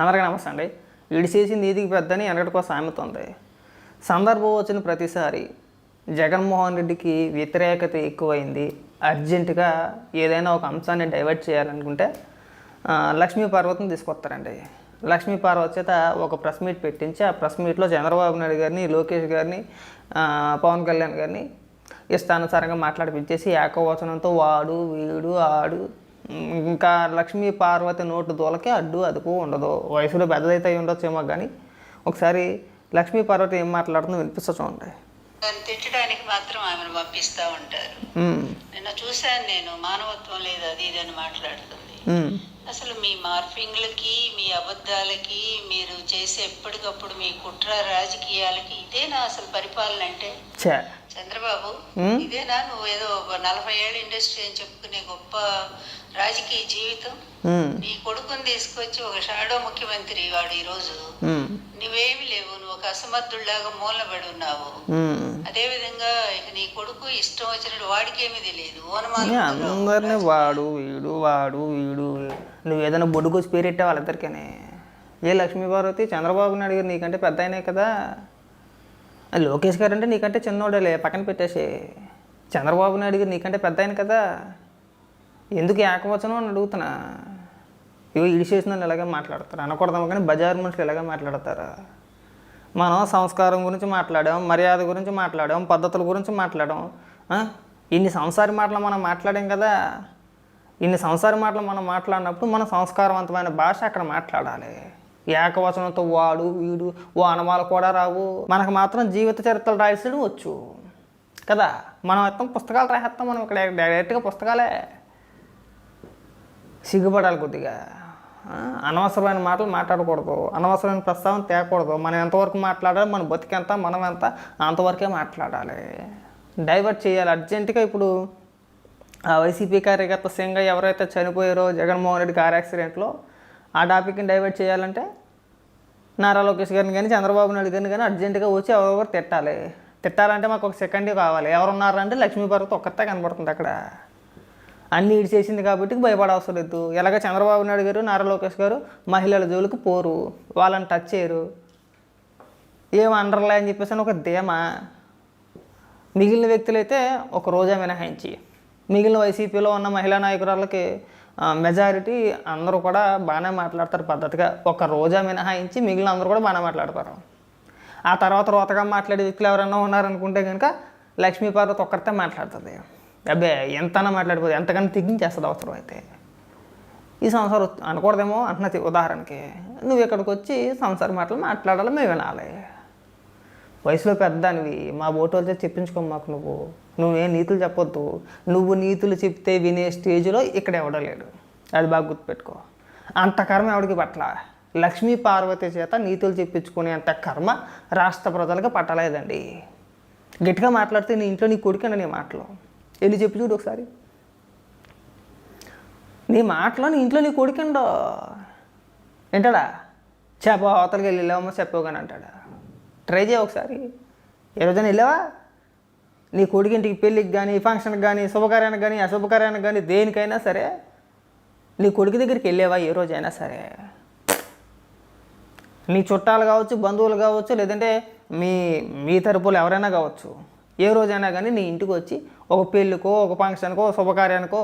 అందరికీ నమస్తే అండి. ఇడిసేసి నీతికి పెద్దని వెనకటికో సామెత ఉంది. సందర్భం వచ్చిన ప్రతిసారి జగన్మోహన్ రెడ్డికి వ్యతిరేకత ఎక్కువైంది, అర్జెంటుగా ఏదైనా ఒక అంశాన్ని డైవర్ట్ చేయాలనుకుంటే లక్ష్మీ పార్వతిని తీసుకొస్తారండి. లక్ష్మీ పార్వతి చేత ఒక ప్రెస్ మీట్ పెట్టించి ఆ ప్రెస్ మీట్లో చంద్రబాబు నాయుడు గారిని, లోకేష్ గారిని, పవన్ కళ్యాణ్ గారిని ఇష్టానుసారంగా మాట్లాడిపించేసి ఏకవచనంతో వాడు వీడు ఆడు, ఇంకా లక్ష్మీ పార్వతి నోటు దూలకే అడ్డు అదుపు ఉండదు. వయసులో పెద్దదైతే అయి ఉండొచ్చేమో కానీ ఒకసారి లక్ష్మీ పార్వతి ఏం మాట్లాడుతుందో వినిపిస్తా చూడండి. తిట్టడానికి మాత్రం ఆమెను పంపిస్తూ ఉంటారు. నిన్న చూశాను నేను, మానవత్వం లేదు అది ఇది అని మాట్లాడుతుంది. అసలు మీ మార్ఫింగ్లకి, మీ అబద్ధాలకి, మీరు చేసే ఎప్పటికప్పుడు మీ కుట్ర రాజకీయాలకి ఇదేనా అసలు పరిపాలన అంటే? చంద్రబాబు, ఇదేనా నువ్వు ఏదో 40 ఏళ్ళ ఇండస్ట్రీ అని చెప్పుకునే గొప్ప రాజకీయ జీవితం? నీ కొడుకుని తీసుకొచ్చి ఒక షాడో ముఖ్యమంత్రి వాడు ఈరోజు, నువ్వేమి లేవు, నువ్వు ఒక అసమర్థుల్లాగా మూలబడి ఉన్నావు. అదే విధంగా ఇక నీ కొడుకు ఇష్టం వచ్చినట్టు వాడికేమీ తెలియదు, అందరినీ వాడు వీడు వాడు వీడు, నువ్వు ఏదైనా బొడ్డుకొచ్చి పేరెట్టే వాళ్ళిద్దరికనే. ఏ లక్ష్మీ పార్వతి, చంద్రబాబు నాయుడు గారు నీకంటే పెద్ద అయినాయి కదా, లోకేష్ గారు అంటే నీకంటే చిన్నోడలే, పక్కన పెట్టేసి. చంద్రబాబు నాయుడు గారు నీకంటే పెద్ద ఆయన కదా, ఎందుకు ఏకవచనం అని అడుగుతున్నా. ఇవి ఇడిచేసిన ఇలాగే మాట్లాడతారు, అనకూడదాము కానీ బజారు మనుషులు ఇలాగే మాట్లాడతారు. మనం సంస్కారం గురించి మాట్లాడాం, మర్యాద గురించి మాట్లాడాం, పద్ధతుల గురించి మాట్లాడాం. ఇన్ని సంసారి మాటలు మనం మాట్లాడాం కదా, ఇన్ని సంసారి మాటలు మనం మాట్లాడినప్పుడు మన సంస్కారవంతమైన భాష అక్కడ మాట్లాడాలి. ఏకవచనంతో వాడు వీడు ఓ అనమాలు కూడా రావు. మనకు మాత్రం జీవిత చరిత్రలు రాసేయడం వచ్చు కదా, మనం మొత్తం పుస్తకాలు రాసేస్తాం. మనం ఇక్కడ డైరెక్ట్గా పుస్తకాలే. సిగ్గుపడాలి కొద్దిగా. అనవసరమైన మాటలు మాట్లాడకూడదు, అనవసరమైన ప్రస్తావన తేకూడదు. మనం ఎంతవరకు మాట్లాడాలి, మన బతికెంత, మనం ఎంత, అంతవరకే మాట్లాడాలి. డైవర్ట్ చేయాలి అర్జెంటుగా. ఇప్పుడు ఆ వైసీపీ కార్యకర్త సింగ ఎవరైతే చనిపోయారో జగన్మోహన్ రెడ్డి కార్ యాక్సిడెంట్లో, ఆ టాపిక్ని డైవర్ట్ చేయాలంటే నారా లోకేష్ గారిని కానీ చంద్రబాబు నాయుడు గారిని కానీ అర్జెంటుగా వచ్చి ఎవరెవరు తిట్టాలి. తిట్టాలంటే మాకు ఒక సెకండ్ కావాలి. ఎవరున్నారంటే లక్ష్మీ పార్వతి ఒక్కతే కనబడుతుంది అక్కడ. అన్నీ ఇడిచేసింది కాబట్టి భయపడవసరం లేదు. ఎలాగ చంద్రబాబు నాయుడు గారు, నారా లోకేష్ గారు మహిళల జోలికి పోరు, వాళ్ళని టచ్ చేయరు, ఏం అండర్లే అని చెప్పేసి అని ఒక ధీమా. మిగిలిన వ్యక్తులైతే ఒక రోజా మినహాయించి మిగిలిన వైసీపీలో ఉన్న మహిళా నాయకురాలకి మెజారిటీ అందరూ కూడా బాగానే మాట్లాడతారు పద్ధతిగా. ఒక రోజా మినహాయించి మిగిలిన అందరూ కూడా బాగానే మాట్లాడతారు. ఆ తర్వాత రోతగా మాట్లాడే వ్యక్తులు ఎవరైనా ఉన్నారనుకుంటే కనుక లక్ష్మీ పార్వతి ఒక్కరితే మాట్లాడుతుంది. అబ్బే ఎంతనా మాట్లాడిపోతుంది, ఎంతకన్నా తెగించేస్తుంది అవసరం అయితే. ఈ సంసారం అనకూడదేమో అంటున్నా. ఉదాహరణకి నువ్వు ఇక్కడికి వచ్చి సంసార మాటలు మాట్లాడాలి, మేము వినాలి. వయసులో పెద్దనివి, మా బోటోలతో చెప్పించుకో మాకు. నువ్వేం నీతులు చెప్పొద్దు. నువ్వు నీతులు చెప్తే వినే స్టేజ్లో ఇక్కడ ఎవడలేడు, అది బాగా గుర్తుపెట్టుకో. అంత కర్మ ఎవడికి పట్ల లక్ష్మీ పార్వతి చేత నీతులు చెప్పించుకునే అంత కర్మ రాష్ట్ర ప్రజలకు పట్టలేదండి. గట్టిగా మాట్లాడితే నీ ఇంట్లో నీ కొడుకండి నీ మాటలో వెళ్ళి చెప్పి చూడు ఒకసారి. నీ మాటలో నీ ఇంట్లో నీ కొడుకండో ఏంటాడా, చేప అవతలకి వెళ్ళామో చెప్పావు కానీ అంటాడా. ట్రై చేయ ఒకసారి. ఏ రోజైనా వెళ్ళావా నీ కొడుకింటికి, పెళ్ళికి కానీ, ఫంక్షన్కి కానీ, శుభకార్యానికి కానీ, అశుభకార్యానికి కానీ, దేనికైనా సరే నీ కొడుకు దగ్గరికి వెళ్ళావా ఏ రోజైనా సరే? నీ చుట్టాలు కావచ్చు, బంధువులు కావచ్చు, లేదంటే మీ తరపులు ఎవరైనా కావచ్చు, ఏ రోజైనా కానీ నీ ఇంటికి వచ్చి ఒక పెళ్ళికో, ఒక ఫంక్షన్కో, శుభకార్యానికో,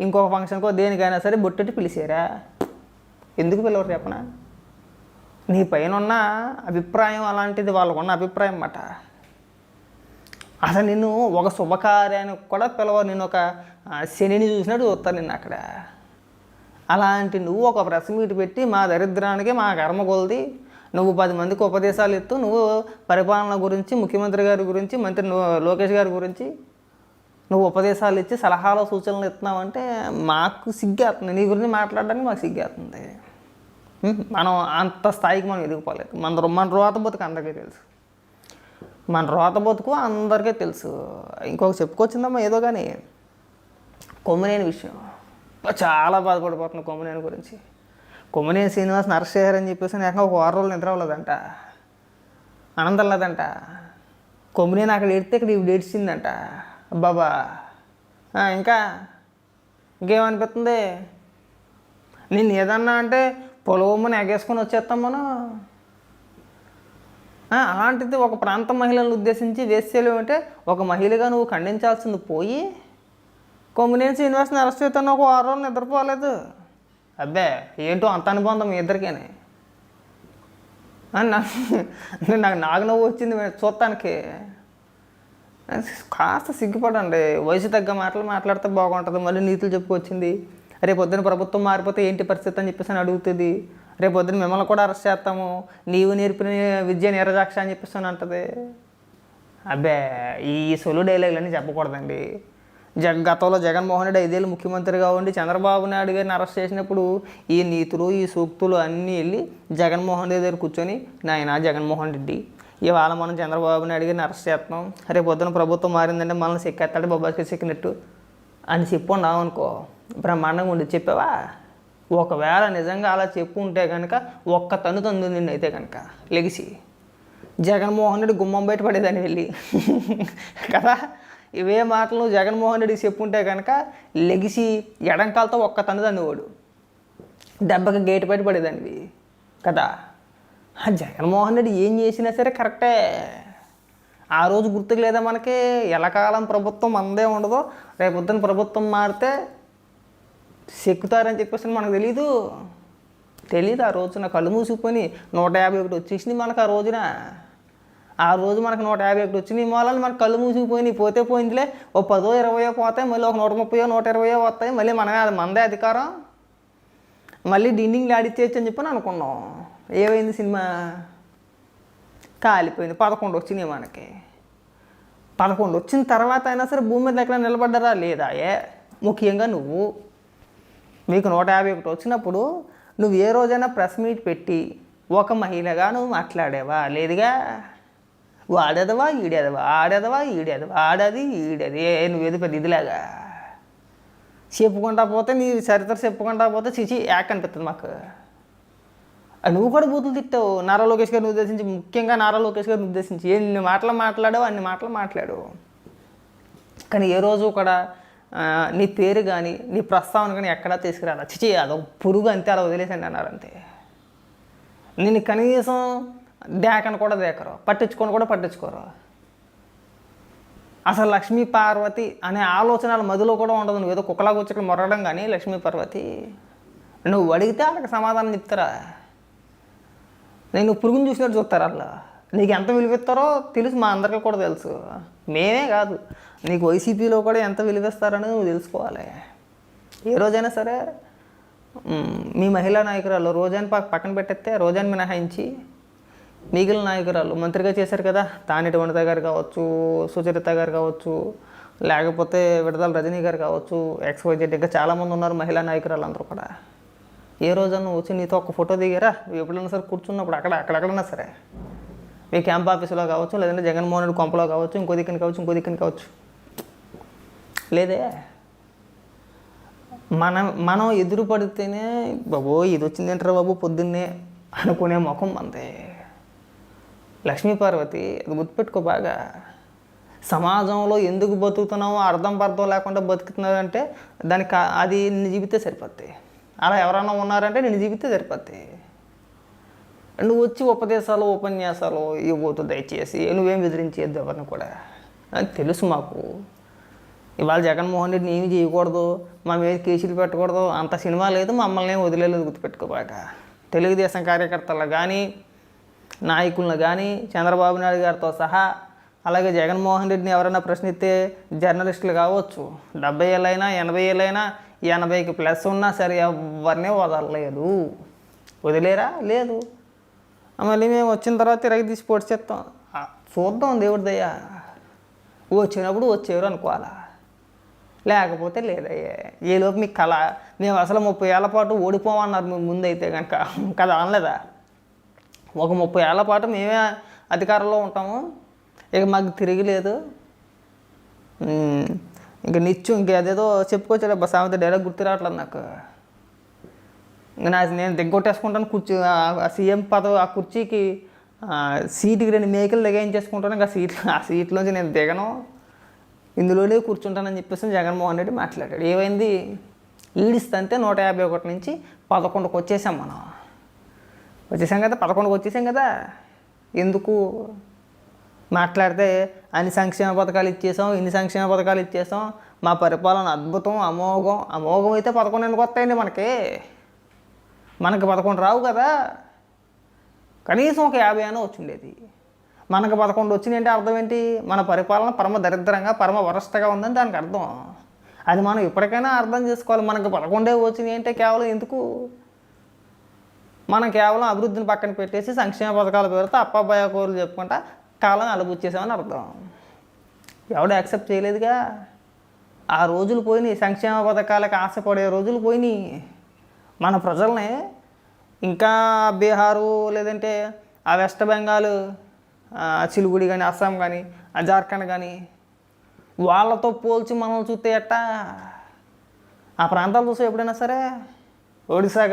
ఇంకొక ఫంక్షన్కో, దేనికైనా సరే బొట్టెట్టి పిలిచారా? ఎందుకు పిలవరు చెప్పనా? నీ పైన ఉన్న అభిప్రాయం అలాంటిది, వాళ్ళకున్న అభిప్రాయం అన్నమాట. అసలు నిన్ను ఒక శుభకార్యానికి కూడా పిలవరు, నేను ఒక శనిని చూసినట్టు చూస్తాను నిన్ను అక్కడ. అలాంటి నువ్వు ఒక ప్రెస్ మీట్ పెట్టి మా దరిద్రానికి, మా కర్మ కొలది నువ్వు 10 మందికి ఉపదేశాలు ఇస్తూ, నువ్వు పరిపాలన గురించి, ముఖ్యమంత్రి గారి గురించి, మంత్రి లోకేష్ గారి గురించి నువ్వు ఉపదేశాలు ఇచ్చి సలహాలు సూచనలు ఇస్తున్నావంటే మాకు సిగ్గేస్తుంది. నీ గురించి మాట్లాడడానికి మాకు సిగ్గేస్తుంది. మనం అంత స్థాయికి మనం ఎదిగిపోలేదు. మన రోత బతుకు అందరికీ తెలుసు, మన రోత బతుకు అందరికీ తెలుసు. ఇంకొక చెప్పుకొచ్చిందమ్మా ఏదో కానీ, కొమ్మినేని విషయం చాలా బాధపడిపోతున్నాను. కొమ్మినేని గురించి, కొమ్మినేని శ్రీనివాస్ నరశేఖర్ అని చెప్పేసి నాకు ఒక 6 రోజులు నిద్ర అవ్వలేదంట, ఆనందం లేదంట. కొమ్మినేని అక్కడ ఎడితే ఇక్కడ ఇవి ఏడ్చిందంట. అబ్బాబా, ఇంకేమనిపిస్తుంది? నేను ఏదన్నా అంటే పొలవమ్మని ఎగేసుకొని వచ్చేస్తాం మనం. అలాంటిది ఒక ప్రాంత మహిళలను ఉద్దేశించి వేశ్యలు అంటే ఒక మహిళగా నువ్వు ఖండించాల్సింది పోయి కొమ్మినేని శ్రీనివాస్ని అరెస్ట్ చేస్తాను ఒక 6 రోజులు నిద్రపోలేదు. అబ్బే ఏంటో అంత అనుబంధం మీ ఇద్దరికేనే నాకు నవ్వు వచ్చింది చూడటానికి. కాస్త సిగ్గుపడండి. వయసు తగ్గ మాటలు మాట్లాడితే బాగుంటుంది. మళ్ళీ నీతులు చెప్పుకొచ్చింది. రేపు పొద్దున ప్రభుత్వం మారిపోతే ఏంటి పరిస్థితి అని చెప్పేసి అని అడుగుతుంది. రేపు పొద్దున మిమ్మల్ని కూడా అరెస్ట్ చేస్తాము, నీవు నేర్పిన విద్య నీరజాక్ష అని చెప్పేసి అని అంటుంది. అబ్బే ఈ సొలు డైలాగులన్నీ చెప్పకూడదండి. గతంలో జగన్మోహన్ రెడ్డి 5 ఏళ్ళు ముఖ్యమంత్రిగా ఉండి చంద్రబాబు నాయుడు గారిని అరెస్ట్ చేసినప్పుడు ఈ నీతులు ఈ సూక్తులు అన్నీ వెళ్ళి జగన్మోహన్ రెడ్డి దగ్గర కూర్చొని నాయన జగన్మోహన్ రెడ్డి ఇవాళ మనం చంద్రబాబు నాయుడు గారిని అరెస్ట్ చేస్తున్నాం, రేపు పొద్దున ప్రభుత్వం మారిందంటే మనల్ని చెక్కేస్తాడు బొబ్బాకి చెక్కినట్టు అని చెప్పున్నావు అనుకో, బ్రహ్మాండంగా ఉండి చెప్పావా. ఒకవేళ నిజంగా అలా చెప్పు ఉంటే కనుక ఒక్క తన్ను నిన్ను అయితే కనుక లెగిసి జగన్మోహన్ రెడ్డి గుమ్మం బయట పడేదాన్ని వెళ్ళి కదా. ఇవే మాటలు జగన్మోహన్ రెడ్డికి చెప్పుంటే కనుక లెగిసి ఎడంకాలతో ఒక్క తన్నుదాన్ని వాడు దెబ్బకి గేటు బయట పడేదానివి కదా. జగన్మోహన్ రెడ్డి ఏం చేసినా సరే కరెక్టే. ఆ రోజు గుర్తుకు లేదా మనకి ఎలకాలం ప్రభుత్వం అందే ఉండదో, రేపొద్దున ప్రభుత్వం మారితే చెక్కుతారని చెప్పేసి మనకు తెలీదు. ఆ రోజున కళ్ళు మూసుకుని 151 వచ్చేసింది మనకు. ఆ రోజు మనకు 151 వచ్చినాయి మూలాలు మనకు కళ్ళు మూసుకుపోయినాయి. పోతే పోయిందిలే, ఓ 10 20 పోతాయి, మళ్ళీ ఒక 130 120 వస్తాయి, మళ్ళీ మనమే అది మందే అధికారం, మళ్ళీ డిండింగ్లు ఆడిచ్చేయచ్చు అని చెప్పని అనుకున్నాం. ఏమైంది సినిమా కాలిపోయింది. 11 వచ్చినాయి మనకి. 11 వచ్చిన తర్వాత అయినా సరే భూమి మీద ఎక్కడ నిలబడ్డారా లేదా? ముఖ్యంగా నువ్వు మీకు 151 వచ్చినప్పుడు నువ్వు ఏ రోజైనా ప్రెస్ మీట్ పెట్టి ఒక మహిళగా నువ్వు మాట్లాడేవా? లేదుగా. వాడేదవా ఈడేదవా, ఆడేదవా ఈడేదవా, ఆడది ఈడేది, నువ్వేది పెద్ద ఇదిలాగా చెప్పుకుంటా పోతే నీ చరిత్ర చెప్పుకుంటా పోతే చిచి యాక్ అనిపిస్తుంది మాకు. నువ్వు కూడా బూతులు తిట్టావు నారా లోకేష్ గారిని ఉద్దేశించి, ముఖ్యంగా నారా లోకేష్ గారిని ఉద్దేశించి ఎన్ని మాటలు మాట్లాడావు అన్ని మాటలు మాట్లాడు. కానీ ఏ రోజు కూడా నీ పేరు కానీ నీ ప్రస్తావన కానీ ఎక్కడా తీసుకురాలి. చిచి అదొక పురుగు అంతే, అలా వదిలేసండి అన్నారంతే. నేను కనీసం దేకను కూడా దేకరు, పట్టించుకొని కూడా పట్టించుకోరు. అసలు లక్ష్మీ పార్వతి అనే ఆలోచనల మధ్యలో కూడా ఉండదు. నువ్వు ఏదో కుక్కలా కూర్చొని మొరగడం కానీ లక్ష్మీ పార్వతి నువ్వు అడిగితే వాళ్ళకి సమాధానం చెప్తారా? నేను పురుగుని చూసినట్టు చూస్తారా? అలా నీకు ఎంత విలువిస్తారో తెలుసు, మా అందరికీ కూడా తెలుసు. మేమే కాదు, నీకు వైసీపీలో కూడా ఎంత విలువిస్తారని నువ్వు తెలుసుకోవాలి. ఏ రోజైనా సరే మీ మహిళా నాయకురాలు రోజాని పక్కన పెట్టేస్తే, రోజాని మినహాయించి మిగిలిన నాయకురాలు మంత్రిగా చేశారు కదా, తానేటి వనిత గారు కావచ్చు, సుచరిత గారు కావచ్చు, లేకపోతే విడుదల రజనీ గారు కావచ్చు, XYZ ఇంకా చాలామంది ఉన్నారు మహిళా నాయకురాలు అందరూ కూడా. ఏ రోజన్నా వచ్చి నీతో ఒక ఫోటో దిగారా? నువ్వు ఎప్పుడైనా సరే కూర్చున్నప్పుడు అక్కడెక్కడన్నా సరే మీ క్యాంప్ ఆఫీసులో కావచ్చు, లేదంటే జగన్మోహన్ రెడ్డి కొంపలో కావచ్చు, ఇంకో దిక్కుని కావచ్చు లేదే. మనం ఎదురు పడితేనే బాబో ఇది వచ్చింది ఏంటారా బాబు పొద్దున్నే అనుకునే ముఖం అంతే. లక్ష్మీ పార్వతి అది గుర్తుపెట్టుకో బాగా. సమాజంలో ఎందుకు బతుకుతున్నామో అర్థం లేకుండా బతుకుతున్నారంటే దానికి అది నిన్ను జీవితే సరిపోద్ది. అలా ఎవరైనా ఉన్నారంటే నిన్ను జీవితే సరిపోద్ది. నువ్వు వచ్చి ఉపన్యాసాలు ఇవ్వద్దు దయచేసి, నువ్వేం బెదిరించేద్దు ఎవరిని కూడా. అని తెలుసు మాకు. ఇవాళ జగన్మోహన్ రెడ్డిని ఏమి చేయకూడదు, మా మీద కేసులు పెట్టకూడదు అంత సినిమా లేదు, మమ్మల్ని ఏం వదిలేదు. గుర్తుపెట్టుకో బాగా. తెలుగుదేశం కార్యకర్తలు కానీ నాయకులను కానీ చంద్రబాబు నాయుడు గారితో సహా, అలాగే జగన్మోహన్ రెడ్డిని ఎవరైనా ప్రశ్నిస్తే జర్నలిస్టులు కావచ్చు, 70 ఏళ్ళైనా 80 ఏళ్ళైనా 80కి ప్లస్ ఉన్నా సరే ఎవరినే వదలలేదు. వదిలేరా? లేదు. మళ్ళీ మేము వచ్చిన తర్వాత తిరగి తీసి పొడి చేస్తాం. చూద్దాం దేవుడి దయ. వచ్చినప్పుడు వచ్చేవారు అనుకోవాలా, లేకపోతే లేదయ్యే. ఏలోపు మీకు కళ మేము అసలు 30 ఏళ్ల పాటు ఓడిపోమన్నారు మేము ముందైతే కనుక కదా అనలేదా? ఒక 30 ఏళ్ల పాటు మేమే అధికారంలో ఉంటాము, ఇక మాకు తిరిగిలేదు. ఇంక నిత్యం ఇంక అదేదో చెప్పుకోవచ్చా సామెత, డైలాగ్ గుర్తు రావట్లేదు నాకు. ఇంకా నేను దిగ్గొట్టేసుకుంటాను కుర్చీ, ఆ సీఎం పదవి ఆ కుర్చీకి సీటుకి 2 మేకలు లెగాయించేసుకుంటాను. ఇంకా ఆ సీట్లోంచి నేను దిగను, ఇందులోనే కూర్చుంటానని చెప్పేసి జగన్మోహన్ రెడ్డి మాట్లాడాడు. ఏమైంది? ఈడిస్తే 151 నుంచి 11కి వచ్చేసాం మనం. వచ్చేసాం కదా, 11కి వచ్చేసాం కదా. ఎందుకు మాట్లాడితే అన్ని సంక్షేమ పథకాలు ఇచ్చేసాం, ఇన్ని సంక్షేమ పథకాలు ఇచ్చేసాం, మా పరిపాలన అద్భుతం, అమోఘం. అమోఘం అయితే 11 ఎందుకు వస్తాయండి మనకి 11 రావు కదా. కనీసం ఒక 50 అయినా వచ్చిండేది. మనకు 11 వచ్చినాయంటే అర్థం ఏంటి? మన పరిపాలన పరమ దరిద్రంగా, పరమ వరస్ట్గా ఉందని దానికి అర్థం. అది మనం ఇప్పటికైనా అర్థం చేసుకోవాలి. మనకు 11 వచ్చినాయి అంటే కేవలం ఎందుకు? మనం కేవలం అభివృద్ధిని పక్కన పెట్టేసి సంక్షేమ పథకాల పేరుతో అప్పాబాయ కోరులు చెప్పుకుంటా కాలం అలబుచ్చేసామని అర్థం. ఎవడు యాక్సెప్ట్ చేయలేదుగా. ఆ రోజులు పోయినాయి, సంక్షేమ పథకాలకు ఆశపడే రోజులు పోయినాయి. మన ప్రజల్ని ఇంకా బీహారు లేదంటే ఆ వెస్ట్ బెంగాల్, సిలిగుడి కానీ, అస్సాం కానీ, జార్ఖండ్ కానీ వాళ్ళతో పోల్చి మనల్ని చూస్తే ఎట్టా? ఆ ప్రాంతాలు చూస్తే ఎప్పుడైనా సరే ఒడిశా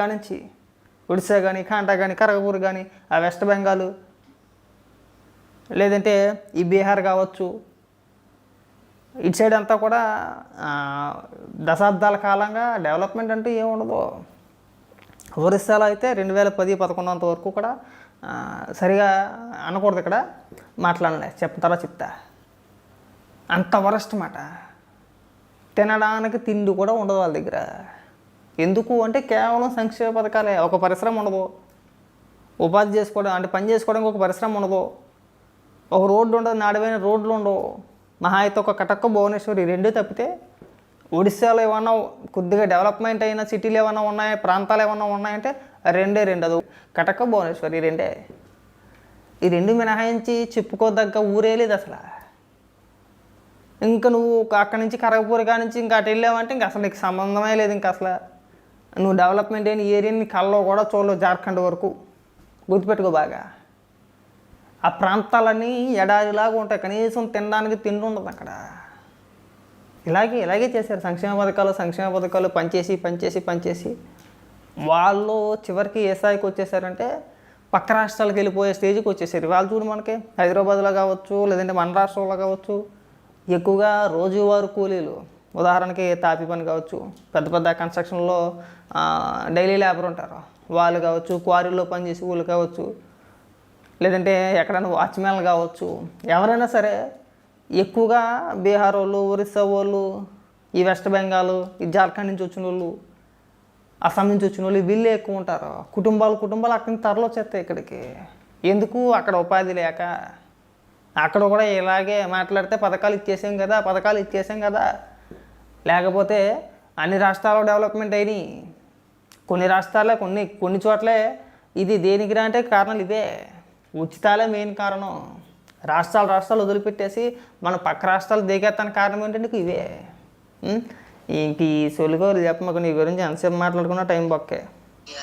కానీ, కాంటా కానీ, ఖరగపూర్ కానీ, ఆ వెస్ట్ బెంగాల్ లేదంటే ఈ బీహార్ కావచ్చు, ఇటు సైడ్ అంతా కూడా దశాబ్దాల కాలంగా డెవలప్మెంట్ అంటూ ఏముండదు. ఒరిస్సాలో అయితే 2010-11 అంతవరకు కూడా సరిగా అనకూడదు, ఇక్కడ మాట్లాడలే, చెప్తా అంత వరస్ట్ మాట. తినడానికి తిండి కూడా ఉండదు వాళ్ళ దగ్గర. ఎందుకు అంటే కేవలం సంక్షేమ పథకాలే. ఒక పరిశ్రమ ఉండదు, ఉపాధి చేసుకోవడం అంటే పని చేసుకోవడానికి ఒక పరిశ్రమ ఉండదు, ఒక రోడ్డు ఉండదు, నాడిపోయిన రోడ్లు ఉండవు. మహా అయితే ఒక కటక్, భువనేశ్వర్, ఈ రెండూ తప్పితే ఒడిశాలో ఏమన్నా కొద్దిగా డెవలప్మెంట్ అయిన సిటీలు ఏమన్నా ఉన్నాయి, ప్రాంతాలు ఏమన్నా ఉన్నాయంటే రెండే అది కటక్, భువనేశ్వర్, ఈ రెండు మినహాయించి చెప్పుకోదగ్గ ఊరే లేదు అసలు. ఇంకా నువ్వు అక్కడి నుంచి ఖరగపూర్ కాడి నుంచి ఇంకా అటు వెళ్ళావంటే ఇంకా అసలు నీకు సంబంధమే లేదు. ఇంకా అసలు నువ్వు డెవలప్మెంట్ అయిన ఏరియాని కల్లో కూడా చూడలేవు. జార్ఖండ్ వరకు గుర్తుపెట్టుకో బాగా. ఆ ప్రాంతాలన్నీ ఎడారిలాగా ఉంటాయి, కనీసం తినడానికి తిండి ఉండదు అక్కడ. ఇలాగే చేశారు సంక్షేమ పథకాలు పనిచేసి వాళ్ళు చివరికి ఏ స్థాయికి వచ్చేసారంటే పక్క రాష్ట్రాలకు వెళ్ళిపోయే స్టేజ్కి వచ్చేసారు. వాళ్ళు చూడు, మనకి హైదరాబాద్లో కావచ్చు లేదంటే మన రాష్ట్రంలో కావచ్చు ఎక్కువగా రోజువారు కూలీలు, ఉదాహరణకి తాపి పని కావచ్చు, పెద్ద కన్స్ట్రక్షన్లో డైలీ లేబర్ ఉంటారు వాళ్ళు కావచ్చు, క్వారీలో పనిచేసే వాళ్ళు కావచ్చు, లేదంటే ఎక్కడైనా వాచ్మెన్లు కావచ్చు, ఎవరైనా సరే ఎక్కువగా బీహార్ వాళ్ళు, ఒరిస్సా వాళ్ళు, ఈ వెస్ట్ బెంగాల్, ఈ జార్ఖండ్ నుంచి వచ్చిన వాళ్ళు, అస్సాం నుంచి వచ్చిన వాళ్ళు వీళ్ళే ఎక్కువ ఉంటారు. కుటుంబాలు అక్కడి నుంచి తరలివచ్చేస్తాయి ఇక్కడికి. ఎందుకు? అక్కడ ఉపాధి లేక. అక్కడ కూడా ఇలాగే మాట్లాడితే పథకాలు ఇచ్చేసాం కదా. లేకపోతే అన్ని రాష్ట్రాల్లో డెవలప్మెంట్ అయినాయి, కొన్ని రాష్ట్రాలే కొన్ని చోట్లే ఇది దేనికి అంటే కారణాలు ఇవే. ఉచితాలే మెయిన్ కారణం. రాష్ట్రాలు వదిలిపెట్టేసి మన పక్క రాష్ట్రాలు దిగేస్తానికి కారణం ఏంటంటే ఇవే. ఇంక ఈ సొలిగోలు చెప్పమాకు, నీ గురించి ఎంతసేపు మాట్లాడుకున్నా టైం బొక్కే.